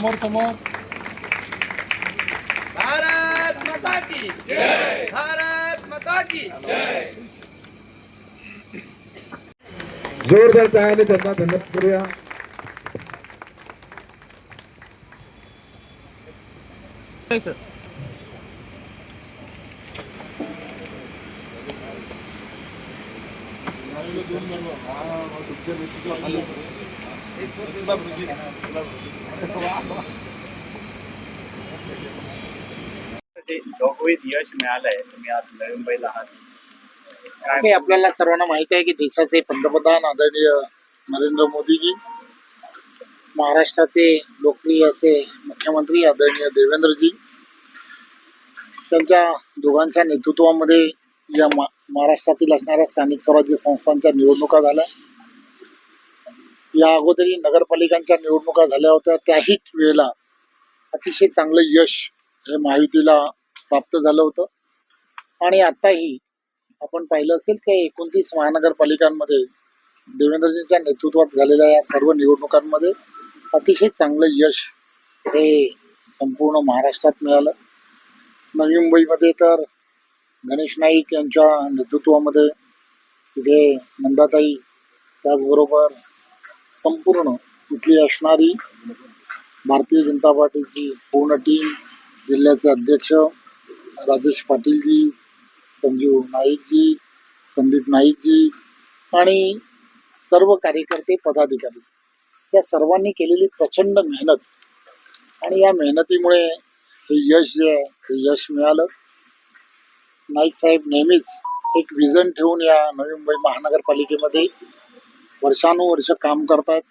समोर समोर. भारत माता की जय. भारत माता की जय. जोरदार टाळ्याने त्यांना धन्यवाद करूया. सर. घवघवीत यश मिळालंय. तुम्ही आज नवी मुंबईला आहात. हे आपल्याला सर्वांना माहिती आहे की देशाचे पंतप्रधान आदरणीय नरेंद्र मोदीजी, महाराष्ट्राचे लोकप्रिय असे मुख्यमंत्री आदरणीय देवेंद्रजी, त्यांच्या दोघांच्या नेतृत्वामध्ये या महाराष्ट्रातील असणाऱ्या स्थानिक स्वराज्य संस्थांच्या निवडणुका झाल्या. या अगोदरी नगरपालिकांच्या निवडणुका झाल्या होत्या. त्याही वेळेला अतिशय चांगलं यश हे महायुतीला प्राप्त झालं होतं. आणि आताही आपण पाहिलं असेल की 29 महानगरपालिकांमध्ये देवेंद्रजींच्या नेतृत्वात झालेल्या या सर्व निवडणुकांमध्ये अतिशय चांगलं यश हे संपूर्ण महाराष्ट्रात मिळालं. नवी मुंबईमध्ये तर गणेश नाईक यांच्या नेतृत्वामध्ये तिथे नंदाताई, त्याचबरोबर संपूर्ण इथली असणारी भारतीय जनता पार्टीची पूर्ण टीम, जिल्ह्याचे अध्यक्ष राजेश पाटीलजी, संजीव नाईकजी, संदीप नाईकजी आणि सर्व कार्यकर्ते पदाधिकारी, या सर्वांनी केलेली प्रचंड मेहनत आणि या मेहनतीमुळे हे यश जे आहे ते यश मिळालं. नाईक साहेब नेहमीच एक विजन ठेवून या नवी मुंबई महानगरपालिकेमध्ये वर्षानुवर्ष काम करतात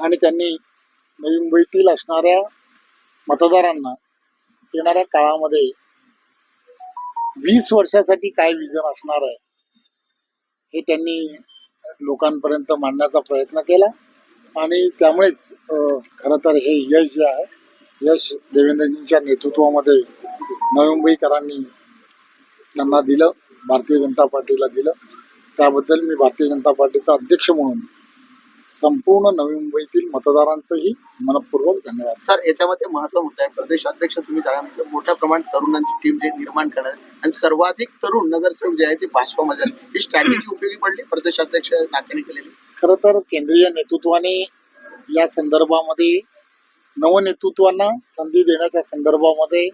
आणि त्यांनी नवी मुंबईतील असणाऱ्या मतदारांना येणाऱ्या काळामध्ये 20 वर्षासाठी काय विजन असणार आहे हे त्यांनी लोकांपर्यंत मांडण्याचा प्रयत्न केला. आणि त्यामुळेच खरं तर हे यश जे आहे, यश देवेंद्रजींच्या नेतृत्वामध्ये नवी मुंबईकरांनी त्यांना दिलं, भारतीय जनता पार्टीला दिलं. त्याबद्दल मी भारतीय जनता पार्टीचा अध्यक्ष म्हणून संपूर्ण नवी मुंबईतील मतदारांचंही मनपूर्वक धन्यवाद. सर, याच्यामध्ये महत्व होत आहे प्रदेशाध्यक्ष तुम्ही झाल्यानंतर मोठ्या प्रमाणात तरुणांची टीम जे निर्माण करणार आणि सर्वाधिक तरुण नगरसेवक जे आहे ते भाजपामध्ये ही स्ट्रॅटेजी उपयोगी पडली प्रदेशाध्यक्ष नात्याने केलेली. खरं तर केंद्रीय नेतृत्वाने या संदर्भामध्ये नवनेतृत्वांना संधी देण्याच्या संदर्भामध्ये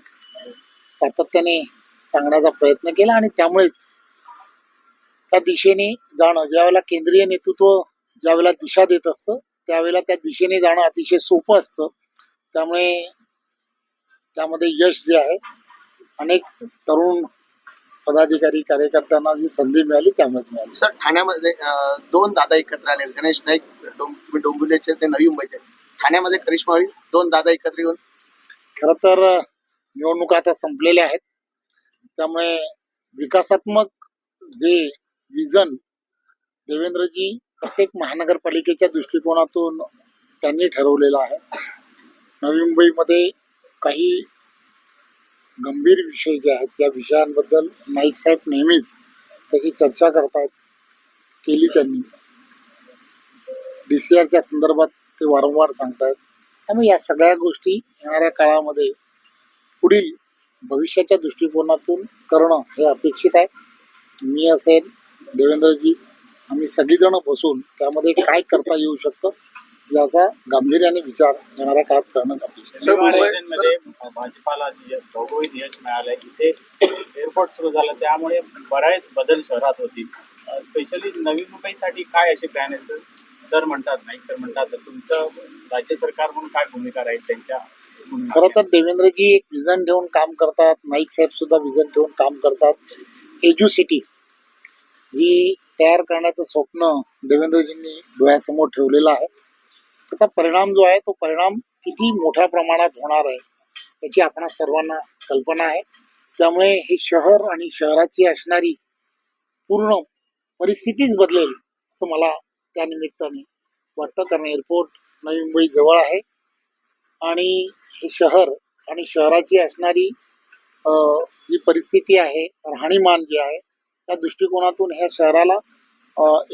सातत्याने सांगण्याचा प्रयत्न केला आणि त्यामुळेच त्या दिशेने जाणं, ज्यावेळेला केंद्रीय नेतृत्व ज्यावेळेला दिशा देत असतं त्यावेळेला त्या दिशेने जाणं अतिशय सोपं असतं. त्यामुळे त्यामध्ये यश जे आहे, अनेक तरुण पदाधिकारी कार्यकर्त्यांना जी संधी मिळाली त्यामुळे मिळाली. सर, ठाण्यामध्ये 2 दादा एकत्र आले, गणेश नाईक डोंबिवलीचे ते नवी मुंबईचे. ठाण्यामध्ये करिश्मा होईल 2 दादा एकत्र येऊन. खरं तर निवडणुका आता संपलेल्या आहेत, त्यामुळे विकासात्मक जे विजन देवेंद्रजी प्रत्येक महानगरपालिकेच्या दृष्टिकोनातून त्यांनी ठरवलेलं आहे. नवी मुंबईमध्ये काही गंभीर विषय जे आहेत त्या विषयांबद्दल नाईक साहेब नेहमीच त्याची चर्चा करतात, केली त्यांनी. DCRच्या संदर्भात ते वारंवार सांगतात. त्यामुळे या सगळ्या गोष्टी येणाऱ्या काळामध्ये पुढील भविष्याच्या दृष्टिकोनातून करणं हे अपेक्षित आहे. मी असेल, देवेंद्रजी, आम्ही सगळीजण बसून त्यामध्ये काय करता येऊ शकतं याचा गांभीर्याने विचार येणाऱ्या काळात करणं अपेक्षित मध्ये भाजपाला घवघवीत यश मिळालंय. इथे एअरपोर्ट सुरू झालं त्यामुळे बरेच बदल शहरात होतील. स्पेशली नवी मुंबईसाठी काय असे प्लॅन आहेत? सर म्हणतात, नाईक सर म्हणतात, तर तुमचं राज्य सरकार म्हणून काय भूमिका राहील त्यांच्या? खरं तर देवेंद्रजी एक विजन ठेवून काम करतात, नाईक साहेब सुद्धा विजन ठेवून काम करतात. एज्युसिटी जी तयार करण्याचं स्वप्न देवेंद्रजींनी डोळ्यासमोर ठेवलेलं आहे. त्याचा परिणाम जो आहे तो परिणाम किती मोठ्या प्रमाणात होणार आहे याची आपणा सर्वांना कल्पना आहे. त्यामुळे हे शहर आणि शहराची असणारी पूर्ण परिस्थितीच बदलेल असं मला त्या निमित्ताने वाटतं. कारण एअरपोर्ट नवी मुंबई जवळ आहे आणि हे शहर आणि शहराची असणारी जी परिस्थिती आहे, राहणीमान जे आहे, त्या दृष्टिकोनातून ह्या शहराला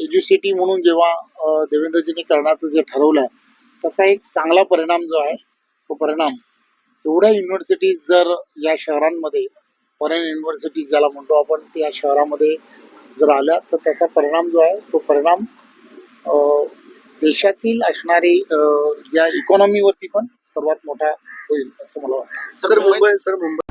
एज्युसिटी म्हणून जेव्हा देवेंद्रजींनी करण्याचं जे ठरवलं त्याचा एक चांगला परिणाम जो आहे तो परिणाम एवढ्या युनिव्हर्सिटीज जर या शहरांमध्ये फॉरेन युनिव्हर्सिटीज ज्याला म्हणतो आपण त्या शहरामध्ये जर आल्या तर त्याचा परिणाम जो आहे तो परिणाम देशातील असणारी ज्या इकॉनॉमीवरती पण सर्वात मोठा होईल असं मला वाटतं. सर मुंबई